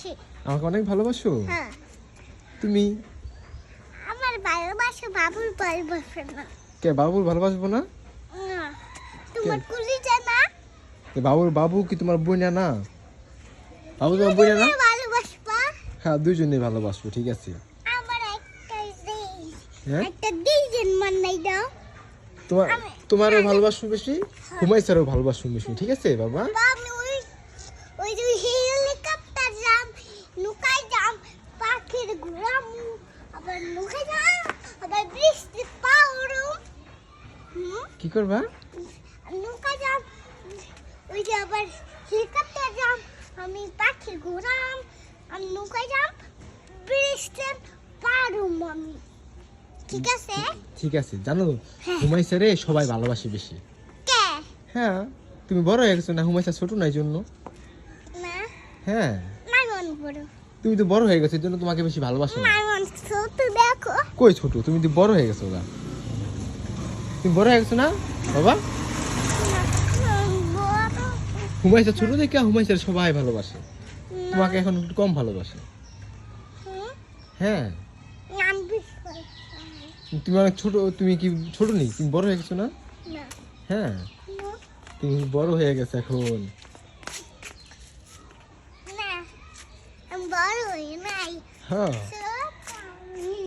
ভালোবাসি। আমাকে অনেক ভালোবাসো? হ্যাঁ। তুমি? আমার ভালোবাসা বাবুর ভালোবাসে না। কে বাবুর ভালোবাসবো না? না। তোমার কলিজা না? বাবু কি তোমার বোন না? বাবু তোমার বোন না? ভালোবাসবা? হ্যাঁ, দুইজনেই ভালোবাসবো, ঠিক আছে। আমার একটা হ্যাঁ? একটা ডিজাইন বানাই দাও। তোমারও ভালোবাসবো বেশি, হুমাইসারও ভালোবাসবো বেশি, ঠিক আছে বাবা? আমি ওই যে হেলিকপ্টার যাম, নৌকায় যাম, পাখির ঘোরাম, আবার নৌকায় যাম, আবার বৃষ্টি পাউরুম। কি করবা? নৌকায় যাম, ওই যে আবার হেলিকপ্টার যাম, আমি পাখির ঘোরাম, আমি নৌকায় যাম, বৃষ্টি পারুম আমি। ঠিক আছে? ঠিক আছে। জানো হুমাইসারে সবাই ভালোবাসে বেশি। কে? হ্যাঁ, তুমি বড় হয়ে গেছো না, হুমাইসা ছোট না, এই জন্য। না, হ্যাঁ, নাই মন বড়। তুমি তো বড় হয়ে গেছো, এই জন্য তোমাকে বেশি ভালোবাসে না। নাই মন ছোট দেখো। কই ছোট? তুমি তো বড় হয়ে গেছো গা। তুমি বড় হয়ে গেছো না বাবা? হুমাইসা ছোট দেখে হুমাইসার সবাই ভালোবাসে, তোমাকে এখন একটু কম ভালোবাসে। হ্যাঁ, তুমি অনেক ছোট। তুমি কি ছোট নেই? তুমি বড় হয়ে গেছো না? হ্যাঁ, তুমি বড় হয়ে গেছো এখন। না, আমি বড় হই নাই। হ্যাঁ।